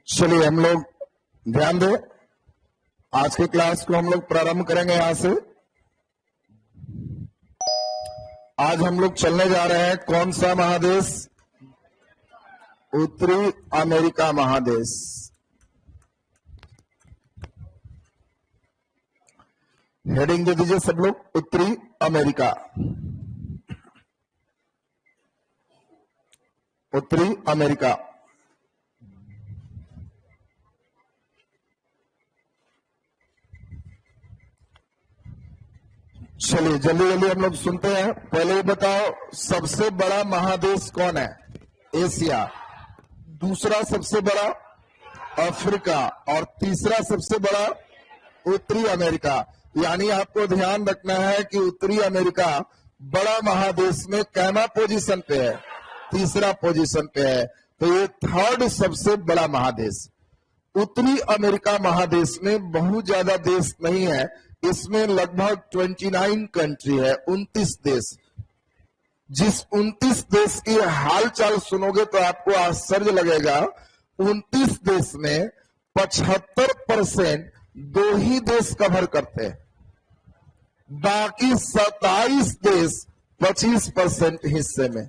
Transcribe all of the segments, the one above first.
चलिए हम लोग ध्यान दें, आज की क्लास को हम लोग प्रारंभ करेंगे यहां से। आज हम लोग चलने जा रहे हैं कौन सा महादेश? उत्तरी अमेरिका महादेश। हेडिंग दे दीजिए सब लोग, उत्तरी अमेरिका। उत्तरी अमेरिका। चलिए जल्दी जल्दी हम लोग सुनते हैं। पहले ही बताओ, सबसे बड़ा महादेश कौन है? एशिया। दूसरा सबसे बड़ा अफ्रीका, और तीसरा सबसे बड़ा उत्तरी अमेरिका। यानी आपको ध्यान रखना है कि उत्तरी अमेरिका बड़ा महादेश में कैमा पोजीशन पे है? तीसरा पोजीशन पे है। तो ये थर्ड सबसे बड़ा महादेश। उत्तरी अमेरिका महादेश में बहुत ज्यादा देश नहीं है, इसमें लगभग 29 कंट्री है, 29 देश। जिस 29 देश की हालचाल सुनोगे तो आपको आश्चर्य लगेगा। 29 देश में 75% दो ही देश कवर करते हैं, बाकी 27 देश 25% हिस्से में।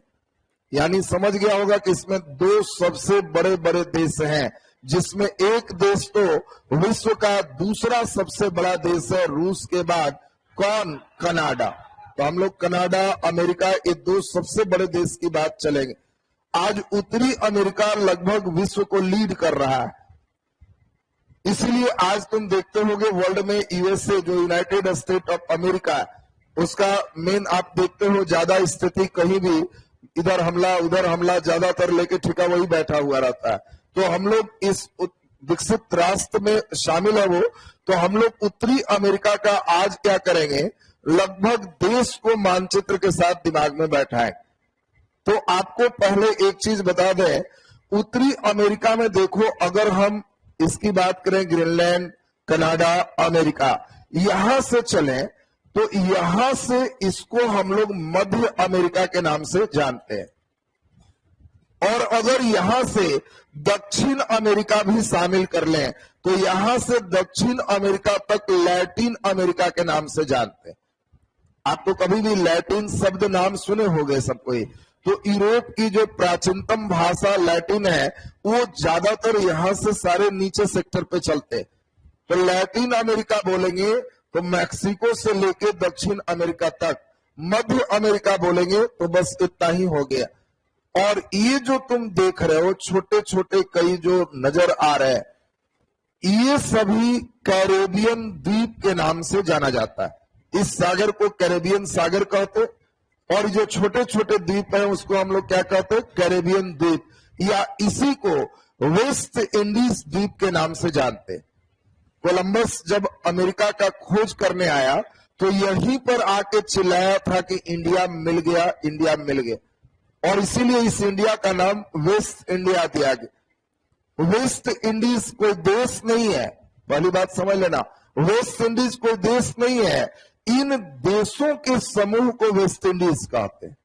यानी समझ गया होगा कि इसमें दो सबसे बड़े बड़े देश हैं, जिसमें एक देश तो विश्व का दूसरा सबसे बड़ा देश है रूस के बाद। कौन? कनाडा। तो हम लोग कनाडा, अमेरिका, ये दो सबसे बड़े देश की बात चलेंगे। आज उत्तरी अमेरिका लगभग विश्व को लीड कर रहा है। इसीलिए आज तुम देखते होगे वर्ल्ड में यूएसए, जो यूनाइटेड स्टेट ऑफ अमेरिका, उसका मेन आप देखते हो ज्यादा स्थिति कहीं भी इधर हमला उधर हमला ज्यादातर लेके ठिका वही बैठा हुआ रहता है। तो हम लोग इस विकसित राष्ट्र में शामिल है वो, तो हम लोग उत्तरी अमेरिका का आज क्या करेंगे, लगभग देश को मानचित्र के साथ दिमाग में बैठाएं। तो आपको पहले एक चीज बता दें, उत्तरी अमेरिका में देखो, अगर हम इसकी बात करें ग्रीनलैंड, कनाडा, अमेरिका, यहां से चलें तो यहां से इसको हम लोग मध्य अमेरिका के नाम से जानते हैं। और अगर यहां से दक्षिण अमेरिका भी शामिल कर लें तो यहां से दक्षिण अमेरिका तक लैटिन अमेरिका के नाम से जानते हैं। आपको कभी भी लैटिन शब्द नाम सुने होंगे सब कोई। तो यूरोप की जो प्राचीनतम भाषा लैटिन है, वो ज्यादातर यहां से सारे नीचे सेक्टर पे चलते। तो लैटिन अमेरिका बोलेंगे तो मैक्सिको से लेके दक्षिण अमेरिका तक। मध्य अमेरिका बोलेंगे तो बस इतना ही हो गया। और ये जो तुम देख रहे हो छोटे छोटे कई जो नजर आ रहे हैं, ये सभी कैरेबियन द्वीप के नाम से जाना जाता है। इस सागर को कैरेबियन सागर कहते, और जो छोटे छोटे द्वीप हैं उसको हम लोग क्या कहते हैं? कैरेबियन द्वीप, या इसी को वेस्ट इंडीज द्वीप के नाम से जानते। कोलंबस जब अमेरिका का खोज करने आया तो यहीं पर आके चिल्लाया था कि इंडिया मिल गया, इंडिया मिल गया, और इसीलिए इस इंडिया का नाम वेस्ट इंडिया दिया गया। वेस्ट इंडीज कोई देश नहीं है, पहली बात समझ लेना। वेस्ट इंडीज कोई देश नहीं है, इन देशों के समूह को वेस्ट इंडीज कहते हैं।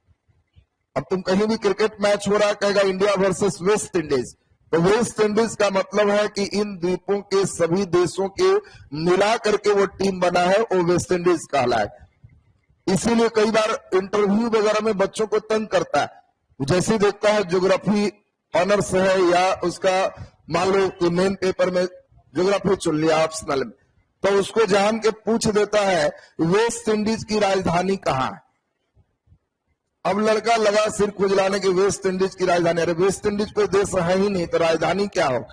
अब तुम कहीं भी क्रिकेट मैच हो रहा, कहेगा इंडिया वर्सेस वेस्ट इंडीज, तो वेस्ट इंडीज का मतलब है कि इन द्वीपों के सभी देशों के मिला करके वो टीम बना है, वो वेस्ट इंडीज कहलाए। इसीलिए कई बार इंटरव्यू वगैरह में बच्चों को तंग करता है, जैसे देखता है ज्योग्राफी ऑनर्स है या उसका मान लो मेन पेपर में ज्योग्राफी चुन लिया ऑप्शनल में, तो उसको जान के पूछ देता है वेस्ट इंडीज की राजधानी कहाँ है। अब लड़का लगा सिर खुजलाने की वेस्ट इंडीज की राजधानी, अरे वेस्ट इंडीज कोई देश है ही नहीं तो राजधानी क्या हो।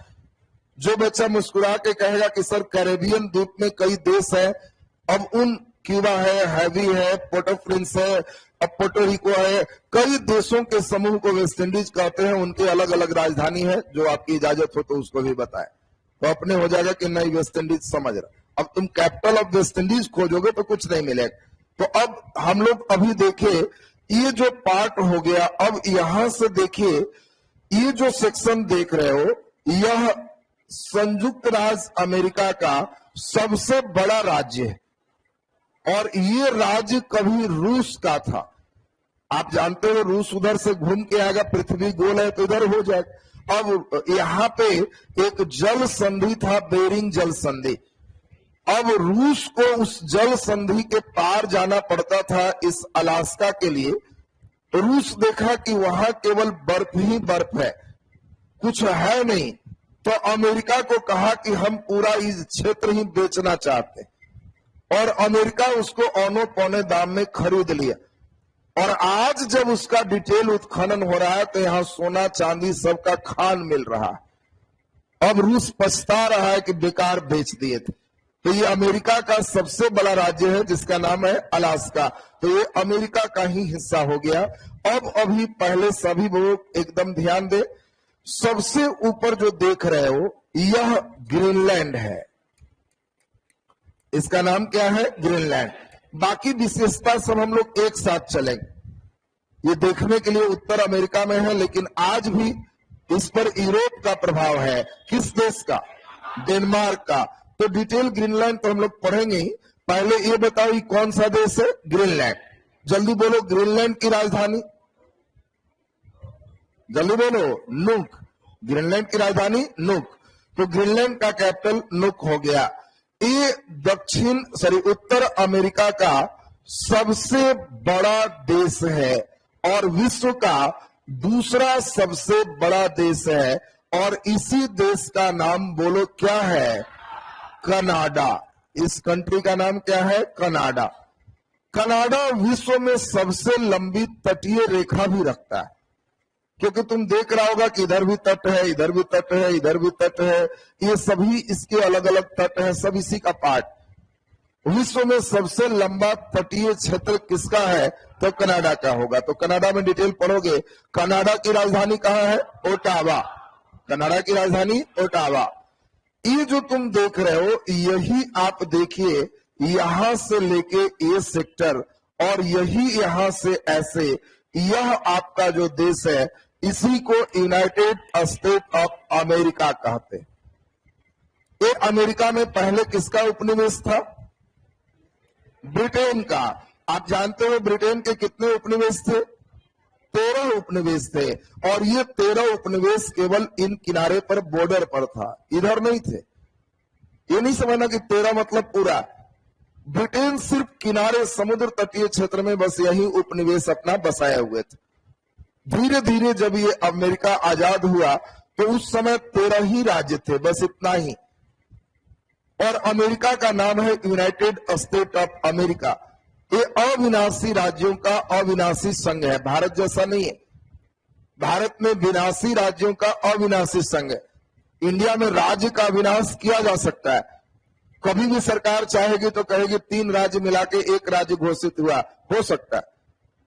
जो बच्चा मुस्कुरा के कहेगा कि सर कैरेबियन द्वीप में कई देश है, अब उन क्यूबा है, हैवी है, पोर्टो प्रिंस है, अब पोर्टोरिको है, कई देशों के समूह को वेस्ट इंडीज कहते हैं। उनके अलग अलग राजधानी है, जो आपकी इजाजत हो तो उसको भी बताएं, तो अपने हो जाएगा कि नहीं वेस्ट इंडीज समझ रहा। अब तुम कैपिटल ऑफ वेस्ट इंडीज खोजोगे तो कुछ नहीं मिलेगा। तो अब हम लोग अभी देखे ये जो पार्ट हो गया, अब यहां से देखिए ये जो सेक्शन देख रहे हो, यह संयुक्त राज्य अमेरिका का सबसे बड़ा राज्य है, और ये राज्य कभी रूस का था। आप जानते हो रूस उधर से घूम के आएगा, पृथ्वी गोल है तो इधर हो जाएगा। अब यहाँ पे एक जल संधि था, बेरिंग जल संधि। अब रूस को उस जल संधि के पार जाना पड़ता था इस अलास्का के लिए। रूस देखा कि वहां केवल बर्फ ही बर्फ है, कुछ है नहीं, तो अमेरिका को कहा कि हम पूरा इस क्षेत्र ही बेचना चाहते हैं, और अमेरिका उसको औने पौने दाम में खरीद लिया। और आज जब उसका डिटेल उत्खनन हो रहा है तो यहां सोना चांदी सबका खान मिल रहा है। अब रूस पछता रहा है कि बेकार बेच दिए थे। तो ये अमेरिका का सबसे बड़ा राज्य है जिसका नाम है अलास्का, तो ये अमेरिका का ही हिस्सा हो गया। अब अभी पहले सभी लोग एकदम ध्यान दे, सबसे ऊपर जो देख रहे हो यह ग्रीनलैंड है, इसका नाम क्या है? ग्रीनलैंड। बाकी विशेषता सब हम लोग एक साथ चलेंगे। ये देखने के लिए उत्तर अमेरिका में है, लेकिन आज भी इस पर यूरोप का प्रभाव है। किस देश का? डेनमार्क का। तो डिटेल ग्रीनलैंड तो हम लोग पढ़ेंगे ही। पहले ये बताओ ये कौन सा देश है? ग्रीनलैंड। जल्दी बोलो, ग्रीनलैंड की राजधानी जल्दी बोलो। नुक। ग्रीनलैंड की राजधानी नुक। तो ग्रीनलैंड का कैपिटल नुक हो गया। ये उत्तर अमेरिका का सबसे बड़ा देश है और विश्व का दूसरा सबसे बड़ा देश है, और इसी देश का नाम बोलो क्या है? कनाडा। इस कंट्री का नाम क्या है? कनाडा। कनाडा विश्व में सबसे लंबी तटीय रेखा भी रखता है, क्योंकि तुम देख रहा होगा कि इधर भी तट है, इधर भी तट है, इधर भी तट है, ये सभी इसके अलग अलग तट है, सब इसी का पार्ट। विश्व में सबसे लंबा तटीय क्षेत्र किसका है? तो कनाडा का होगा। तो कनाडा में डिटेल पढ़ोगे। कनाडा की राजधानी कहाँ है? ओटावा। कनाडा की राजधानी ओटावा। ये जो तुम देख रहे हो यही आप देखिए, यहां से लेके ये सेक्टर और यही यहां से ऐसे, यह आपका जो देश है इसी को यूनाइटेड स्टेट ऑफ अमेरिका कहते हैं। ये अमेरिका में पहले किसका उपनिवेश था? ब्रिटेन का। आप जानते हो ब्रिटेन के कितने उपनिवेश थे? 13 उपनिवेश थे, और ये 13 उपनिवेश केवल इन किनारे पर बॉर्डर पर था, इधर नहीं थे। ये नहीं समझना कि 13 मतलब पूरा। ब्रिटेन सिर्फ किनारे समुद्र तटीय क्षेत्र में बस यही उपनिवेश अपना बसाए हुए थे। धीरे धीरे जब ये अमेरिका आजाद हुआ तो उस समय 13 ही राज्य थे, बस इतना ही। और अमेरिका का नाम है यूनाइटेड स्टेट ऑफ अमेरिका। ये अविनाशी राज्यों का अविनाशी संघ है, भारत जैसा नहीं है। भारत में विनाशी राज्यों का अविनाशी संघ है। इंडिया में राज्य का विनाश किया जा सकता है, कभी भी सरकार चाहेगी तो कहेगी 3 राज्य मिला के 1 राज्य घोषित हुआ, हो सकता है।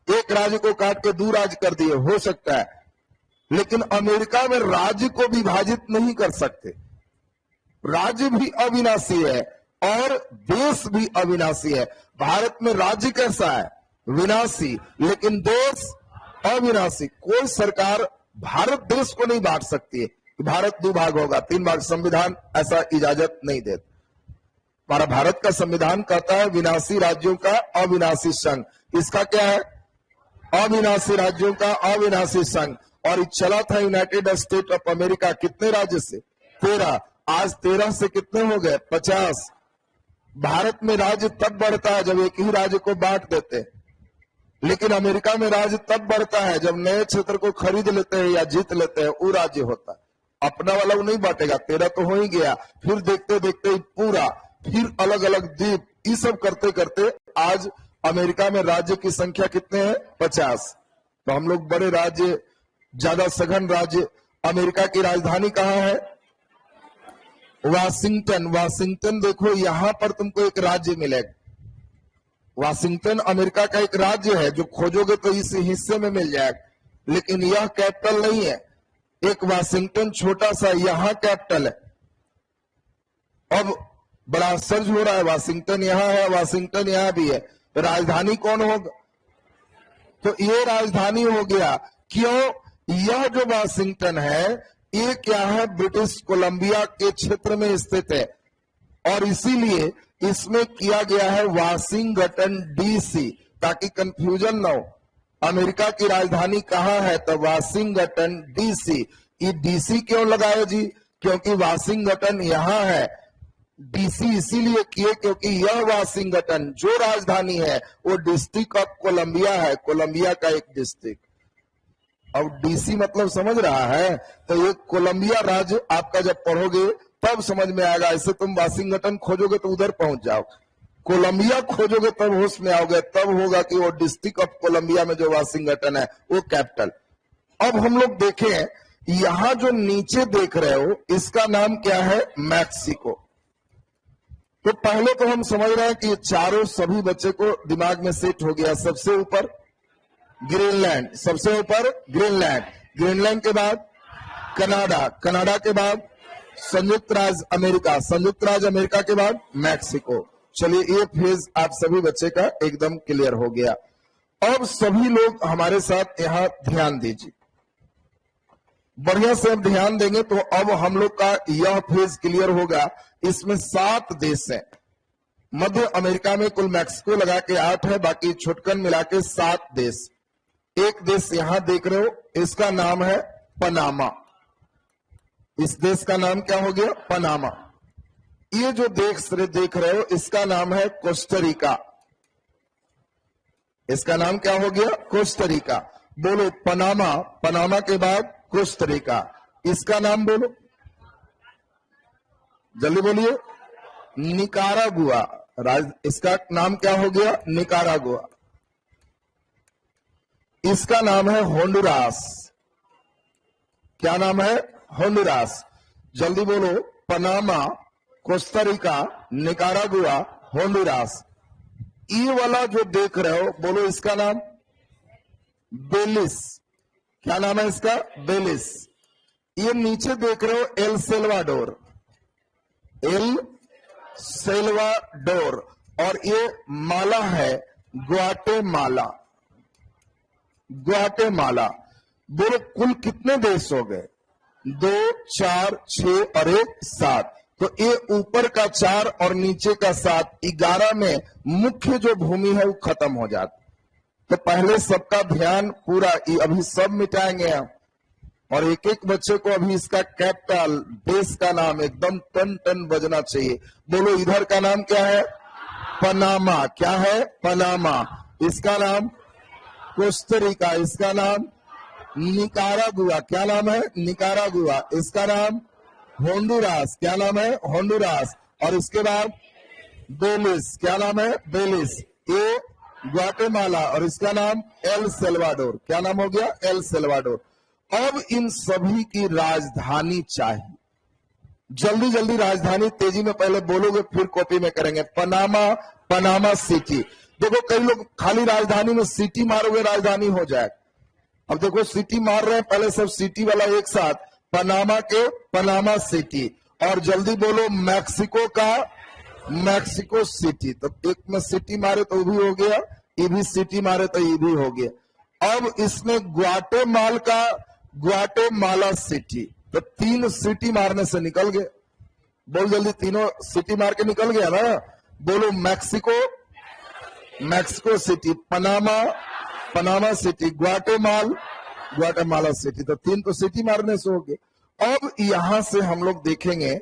1 राज्य को काट के 2 राज्य कर दिए, हो सकता है। लेकिन अमेरिका में राज्य को विभाजित नहीं कर सकते। राज्य भी अविनाशी है और देश भी अविनाशी है। भारत में राज्य कैसा है? विनाशी, लेकिन देश अविनाशी। कोई सरकार भारत देश को नहीं बांट सकती है कि भारत 2 भाग होगा, 3 भाग। संविधान ऐसा इजाजत नहीं देता। हमारा भारत का संविधान कहता है विनाशी राज्यों का अविनाशी संघ। इसका क्या है? अविनाशी राज्यों का अविनाशी संघ। और चला था यूनाइटेड स्टेट ऑफ अमेरिका कितने राज्य से? 13। आज 13 से कितने हो गए? 50। भारत में राज्य तब बढ़ता है जब एक ही राज्य को बांट देते हैं, लेकिन अमेरिका में राज्य तब बढ़ता है जब नए क्षेत्र को खरीद लेते हैं या जीत लेते हैं, वो राज्य होता है। अपना वाला वो नहीं बांटेगा। 13 तो हो ही गया, फिर देखते देखते पूरा, फिर अलग अलग द्वीप, ये सब करते करते आज अमेरिका में राज्य की संख्या कितने हैं? 50। तो हम लोग बड़े राज्य, ज्यादा सघन राज्य। अमेरिका की राजधानी कहाँ है? वाशिंगटन। वाशिंगटन देखो, यहां पर तुमको एक राज्य मिलेगा। वाशिंगटन अमेरिका का एक राज्य है, जो खोजोगे तो इस हिस्से में मिल जाएगा, लेकिन यह कैपिटल नहीं है। एक वाशिंगटन छोटा सा यहां कैपिटल है। अब बड़ा आश्चर्य हो रहा है, वाशिंगटन यहां है, वाशिंगटन यहां भी है, तो राजधानी कौन होगा? तो ये राजधानी हो गया। क्यों? यह जो वाशिंगटन है ये क्या है? ब्रिटिश कोलंबिया के क्षेत्र में स्थित है, और इसीलिए इसमें किया गया है वाशिंगटन डीसी, ताकि कंफ्यूजन ना हो। अमेरिका की राजधानी कहां है? तो वाशिंगटन डीसी। ये डीसी क्यों लगाया जी? क्योंकि वाशिंगटन यहां है। डीसी इसीलिए किए क्योंकि यह वाशिंगटन जो राजधानी है वो डिस्ट्रिक्ट ऑफ कोलंबिया है, कोलंबिया का एक डिस्ट्रिक्ट। अब डीसी मतलब समझ रहा है? तो ये कोलंबिया राज्य आपका जब पढ़ोगे तब समझ में आएगा। ऐसे तुम वाशिंगटन खोजोगे तो उधर पहुंच जाओ, कोलंबिया खोजोगे तब होश में आओगे, तब होगा कि वो डिस्ट्रिक्ट ऑफ कोलंबिया में जो वाशिंगटन है वो कैपिटल। अब हम लोग देखें, यहां जो नीचे देख रहे हो इसका नाम क्या है? मैक्सिको। तो पहले तो हम समझ रहे हैं कि ये चारों सभी बच्चे को दिमाग में सेट हो गया। सबसे ऊपर ग्रीनलैंड, सबसे ऊपर ग्रीनलैंड, ग्रीनलैंड के बाद कनाडा, कनाडा के बाद संयुक्त राज्य अमेरिका, संयुक्त राज्य अमेरिका के बाद मैक्सिको। चलिए ये फेज आप सभी बच्चे का एकदम क्लियर हो गया। अब सभी लोग हमारे साथ यहां ध्यान दीजिए, बढ़िया से अब ध्यान देंगे तो अब हम लोग का यह फेज क्लियर होगा। इसमें 7 देश हैं। मध्य अमेरिका में कुल मैक्सिको लगा के 8 है, बाकी छुटकन मिला के 7 देश। एक देश यहां देख रहे हो, इसका नाम है पनामा। इस देश का नाम क्या हो गया? पनामा। ये जो देख रहे हो इसका नाम है कोस्टारिका। इसका नाम क्या हो गया? कोस्टारिका। बोलो पनामा, पनामा के बाद कोस्टारिका। इसका नाम बोलो, जल्दी बोलिए। निकारागुआ। इसका नाम क्या हो गया? निकारागुआ। इसका नाम है होंडुरास। क्या नाम है? होंडुरास। जल्दी बोलो, पनामा, कोस्टारिका, निकारागुआ, होंडुरास। ये वाला जो देख रहे हो बोलो इसका नाम बेलिस। क्या नाम है इसका? बेलिस। ये नीचे देख रहे हो एल सेल्वाडोर, एल सेल्वाडोर। और ये माला है ग्वाटेमाला, ग्वाटेमाला। बोलो कुल कितने देश हो गए? 2, 4, 6 और 1 7। तो ये ऊपर का 4 और नीचे का 7, 11 में मुख्य जो भूमि है वो खत्म हो जाती। तो पहले सबका ध्यान पूरा, अभी सब मिटाएंगे हम, और एक एक बच्चे को अभी इसका कैपिटल देश का नाम एकदम टन टन बजना चाहिए। बोलो इधर का नाम क्या है? पनामा। क्या है? पनामा। इसका नाम कोस्टारिका। इसका नाम निकारागुआ। क्या नाम है? निकारागुआ। इसका नाम होंडुरास। क्या नाम है? होंडुरास। और इसके बाद बेलिस। क्या नाम है? बेलिस। ये ग्वाटेमाला। और इसका नाम एल सेल्वाडोर। क्या नाम हो गया? El Salvador. अब इन सभी की राजधानी चाहिए। जल्दी जल्दी राजधानी तेजी में पहले बोलोगे फिर कॉपी में करेंगे। Panama, Panama city. देखो कई लोग खाली राजधानी में सिटी मारोगे राजधानी हो जाए। अब देखो सिटी मार रहे हैं, पहले सब सिटी वाला एक साथ, पनामा के पनामा सिटी। और जल्दी बोलो मैक्सिको का मैक्सिको सिटी। तो एक में सिटी मारे तो भी हो गया, ये भी सिटी मारे तो ये भी हो गया। अब इसमें ग्वाटेमाल का ग्वाटेमाला सिटी। तो 3 सिटी मारने से निकल गए। बोल जल्दी, तीनों सिटी मार के निकल गया ना। बोलो Mexico, Mexico City, Panama, Panama City, Guatemala, Guatemala City. तो 3 तो सिटी मारने से हो गए। अब यहां से हम लोग देखेंगे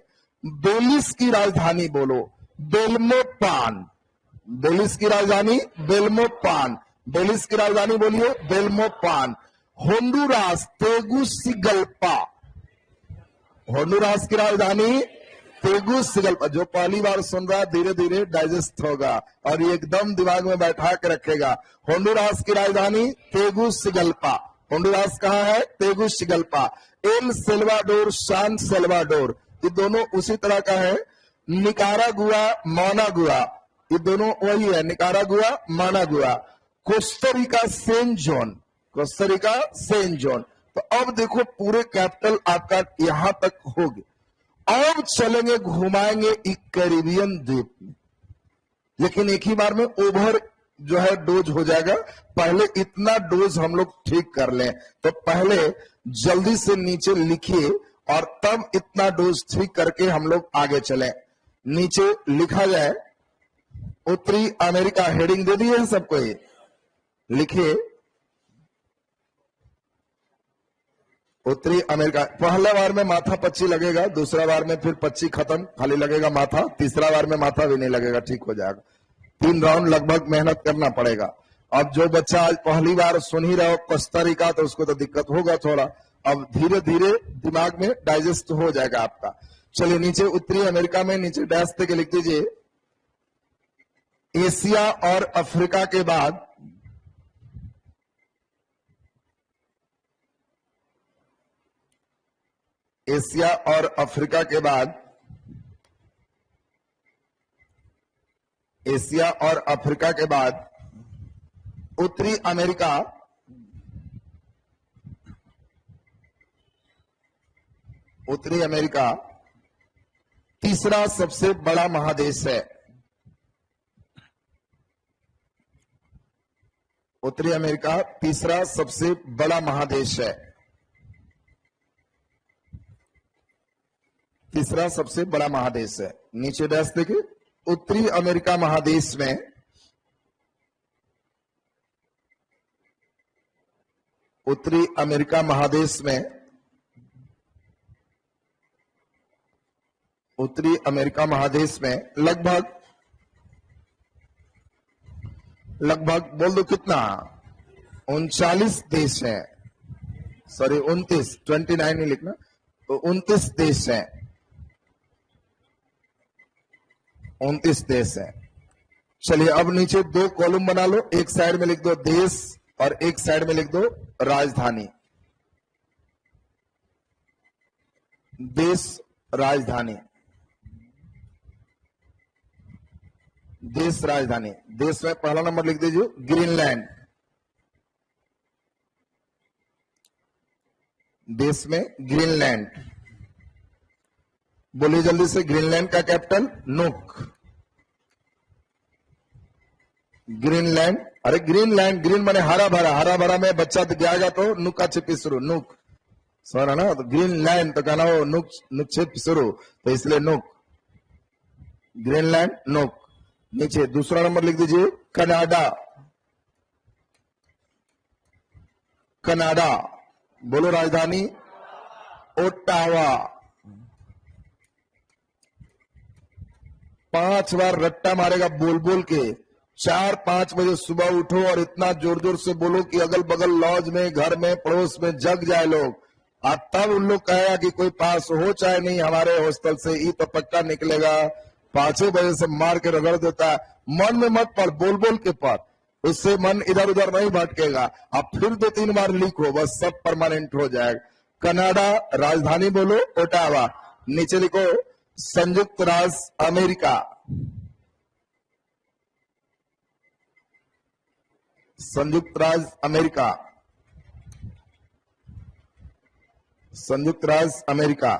बेलिस की राजधानी बोलो बेल्मोपान। बेलिस की राजधानी बेल्मोपान। बेलिस की राजधानी बोलिए बेल्मोपान। Honduras Tegucigalpa. होंडुरास की राजधानी तेगुसिगल्पा। जो पहली बार सुन रहा है धीरे धीरे डाइजेस्ट होगा और ये एकदम दिमाग में बैठा के रखेगा। होंडुरास की राजधानी तेगुसिगल्पा। होंडुरास कहाँ है? तेगुसिगल्पा। एल सेल्वाडोर, सान सेल्वाडोर, ये दोनों उसी तरह का है। निकारागुआ, मानागुआ, ये दोनों वही है, Nicaragua, Managua. Costa Rica Saint John, Costa Rica Saint John. तो अब देखो पूरे कैपिटल आपका यहां तक हो गया। अब चलेंगे घुमाएंगे एक कैरिबियन द्वीप में, लेकिन एक ही बार में ओवर जो है डोज हो जाएगा। पहले इतना डोज हम लोग ठीक कर लें। तो पहले जल्दी से नीचे लिखिए और तब इतना डोज ठीक करके हम लोग आगे चलें। नीचे लिखा जाए उत्तरी अमेरिका, हेडिंग दे दी है सबको, ये लिखिए उत्तरी अमेरिका। पहला बार में माथा 25 लगेगा, दूसरा बार में फिर 25 खत्म, खाली लगेगा माथा, तीसरा बार में माथा भी नहीं लगेगा, ठीक हो जाएगा। 3 राउंड लगभग मेहनत करना पड़ेगा। अब जो बच्चा आज पहली बार सुन ही रहा हो कोस्टारिका, तो उसको तो दिक्कत होगा थोड़ा। अब धीरे धीरे दिमाग में डाइजेस्ट हो जाएगा आपका। चलिए नीचे उत्तरी अमेरिका में नीचे डैश के लिख दीजिए, एशिया और अफ्रीका के बाद एशिया और अफ्रीका के बाद एशिया और अफ्रीका के बाद उत्तरी अमेरिका तीसरा सबसे बड़ा महादेश है। उत्तरी अमेरिका तीसरा सबसे बड़ा महादेश है। तीसरा सबसे बड़ा महादेश है। नीचे डैश देखिए, उत्तरी अमेरिका महादेश में उत्तरी अमेरिका महादेश में उत्तरी अमेरिका महादेश में लगभग बोल दो कितना, 39 देश हैं। सॉरी 29, 29 नहीं लिखना, तो 29 देश हैं। 29 देश है। चलिए अब नीचे 2 कॉलम बना लो, एक साइड में लिख दो देश और एक साइड में लिख दो राजधानी। देश राजधानी, देश राजधानी। देश में पहला नंबर लिख दीजिए ग्रीनलैंड। देश में ग्रीनलैंड, बोलिए जल्दी से, ग्रीनलैंड का कैपिटल नुक। ग्रीनलैंड, अरे ग्रीनलैंड, ग्रीन माने हरा भरा, हरा भरा में बच्चा जाएगा तो नुक का छिपी शुरू, नुक सर है ना, तो ग्रीनलैंड तो कहना वो नुक, नुक छिप शुरू, तो इसलिए नुक, ग्रीनलैंड नुक। नीचे दूसरा नंबर लिख दीजिए कनाडा। कनाडा, बोलो राजधानी ओटावा। 5 बार रट्टा मारेगा बोल बोल के। 4-5 बजे सुबह उठो और इतना जोर जोर से बोलो कि अगल बगल लॉज में, घर में, पड़ोस में जग जाए लोग। और तब उन लोग कहेगा कि कोई पास हो चाहे नहीं हमारे हॉस्टल से, ई तो पक्का निकलेगा। 5 बजे से मार के रगड़ देता है। मन में मत पढ़, बोल बोल के पढ़, उससे मन इधर उधर नहीं भटकेगा। अब फिर 2-3 बार लीक हो, बस सब परमानेंट हो जाएगा। कनाडा, राजधानी बोलो ओटावा। नीचे लिखो संयुक्त राज्य अमेरिका। संयुक्त राज्य अमेरिका, संयुक्त राज्य अमेरिका।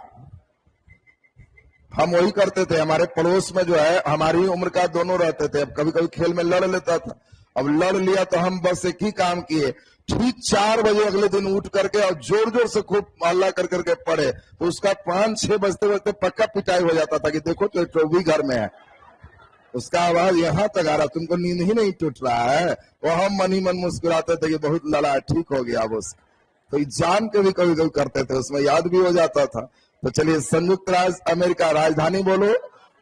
हम वही करते थे, हमारे पड़ोस में जो है हमारी उम्र का दोनों रहते थे। अब कभी कभी खेल में लड़ लेता था, अब लड़ लिया तो हम बस एक ही काम किए, ठीक 4 बजे अगले दिन उठ करके और जोर जोर से खूब हल्ला कर करके पढ़े, तो उसका 5-6 बजते बजते पक्का पिटाई हो जाता था कि देखो तो भी घर में है, उसका आवाज यहां तक आ रहा, तुमको नींद ही नहीं टूट रहा है। वो हम मन ही मन मुस्कुराते थे कि बहुत लड़ा, ठीक हो गया अब उसका, तो जान के भी कभी कभी करते थे, उसमें याद भी हो जाता था। तो चलिए संयुक्त राज्य अमेरिका, राजधानी बोलो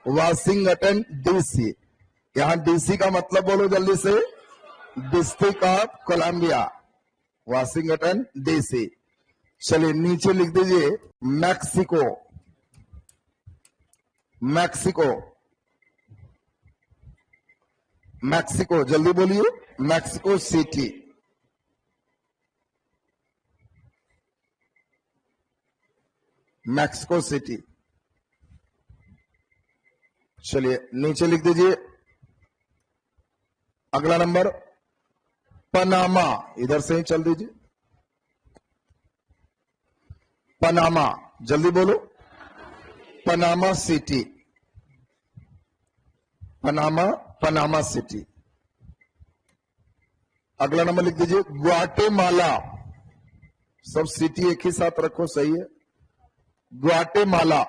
वाशिंगटन डीसी। यहां डीसी का मतलब बोलो जल्दी से, District of Columbia, Washington DC. चलिए नीचे लिख दीजिए मैक्सिको। मैक्सिको, मैक्सिको जल्दी बोलिए, मैक्सिको सिटी। Mexico city. चलिए नीचे लिख दीजिए अगला नंबर पनामा। इधर से ही चल दीजिए, पनामा जल्दी बोलो, Panama city. Panama, Panama city. अगला नंबर लिख दीजिए ग्वाटेमाला। सब सिटी एक ही साथ रखो, सही है। ग्वाटेमाला,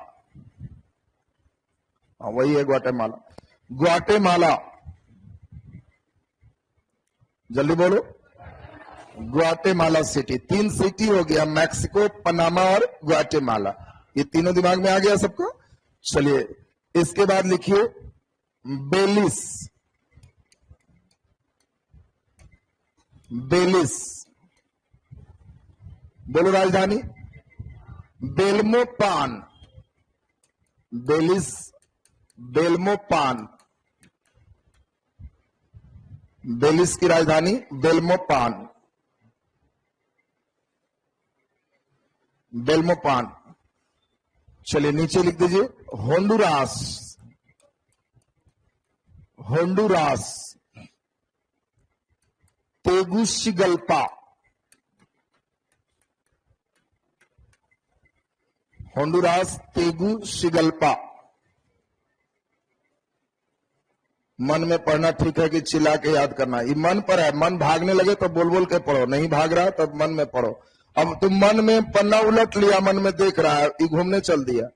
वही है ग्वाटेमाला। ग्वाटेमाला जल्दी बोलो, ग्वाटेमाला सिटी। 3 सिटी हो गया, मैक्सिको, पनामा और ग्वाटेमाला। ये तीनों दिमाग में आ गया सबको। चलिए इसके बाद लिखिए बेलिस। बेलिस बोलो राजधानी। बेल्मोपान। बेलिस, बेल्मोपान। बेलिस की राजधानी बेल्मोपान। बेल्मोपान। चलिए नीचे लिख दीजिए होंडुरास। होंडुरास। तेगुशिगल्पा। होंडुरास, तेगुशिगल्पा। मन में पढ़ना ठीक है कि चिल्ला के याद करना? ये मन पर है। मन भागने लगे तो बोल बोल के पढ़ो, नहीं भाग रहा तब मन में पढ़ो। अब तुम मन में पन्ना उलट लिया, मन में देख रहा है, ये घूमने चल दिया,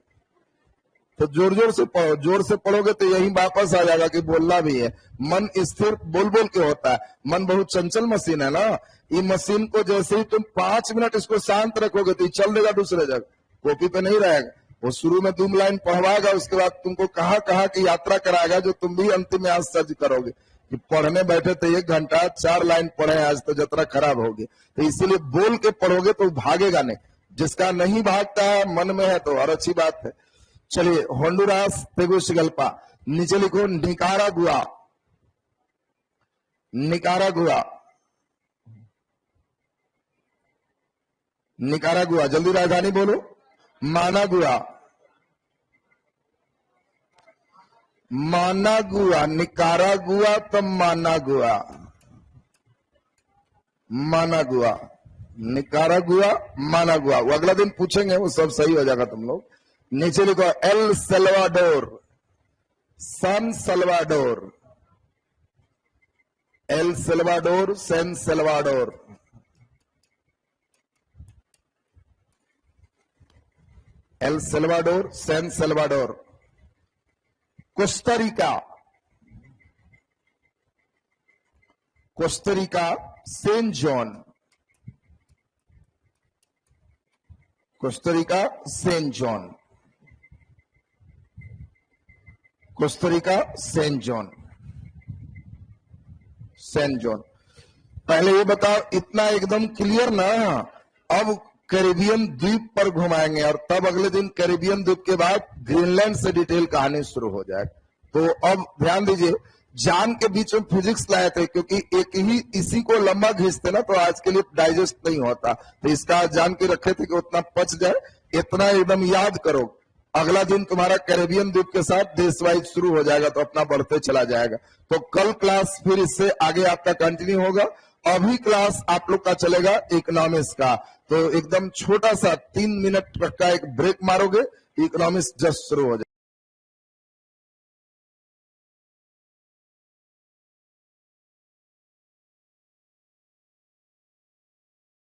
तो जोर जोर से पढ़ो। जोर से पढ़ोगे तो यही वापस आ जाएगा कि बोलना भी है। मन स्थिर बोल बोल के होता है। मन बहुत चंचल मशीन है ना। ये मशीन को जैसे ही तुम 5 मिनट इसको शांत रखोगे तो ये चल देगा दूसरे जगह, कॉपी पे नहीं रहेगा। वो शुरू में 2 लाइन पढ़वाएगा, उसके बाद तुमको कहाँ की यात्रा कराएगा जो तुम भी अंतिम में आश्चर्य करोगे कि पढ़ने बैठे तो 1 घंटा 4 लाइन पढ़े, आज तो यात्रा खराब होगी। तो इसीलिए बोल के पढ़ोगे तो भागेगा नहीं। जिसका नहीं भागता है मन में है तो और अच्छी बात है। चलिए होंडुरास, तेगुशिगल्पा। नीचे लिखो निकारागुआ। निकारागुआ। निकारागुआ, जल्दी राजधानी बोलो। मानागुआ। मानागुआ, निकारागुआ तो मानागुआ। Managua, Nicaragua, Managua. वो अगला दिन पूछेंगे, वो सब सही हो जाएगा तुम लोग। नीचे लिखो El Salvador. San Salvador. El Salvador, San Salvador. El Salvador, San Salvador. Costa Rica. Costa Rica, Saint John. Costa Rica, Saint John. Costa Rica, Saint John. Saint John. पहले ये बताओ, इतना एकदम क्लियर ना। अब कैरिबियन द्वीप पर घुमाएंगे और तब अगले दिन कैरिबियन द्वीप के बाद ग्रीनलैंड से डिटेल कहानी शुरू हो जाएगी। तो अब ध्यान दीजिए, जान के बीच में फिजिक्स लाए थे क्योंकि एक ही इसी को लंबा घिसते ना तो आज के लिए डाइजेस्ट नहीं होता। तो इसका जान के रखे थे कि उतना पच जाए। इतना एकदम याद करो। अगला दिन तुम्हारा कैरिबियन द्वीप के साथ देश वाइज शुरू हो जाएगा तो अपना बढ़ते चला जाएगा। तो कल क्लास फिर इससे आगे आपका कंटिन्यू होगा। अभी क्लास आप लोग का चलेगा इकोनॉमिक्स का। तो एकदम छोटा सा 3 मिनट का एक ब्रेक मारोगे, इकोनॉमिक्स जस्ट शुरू हो जाएगा।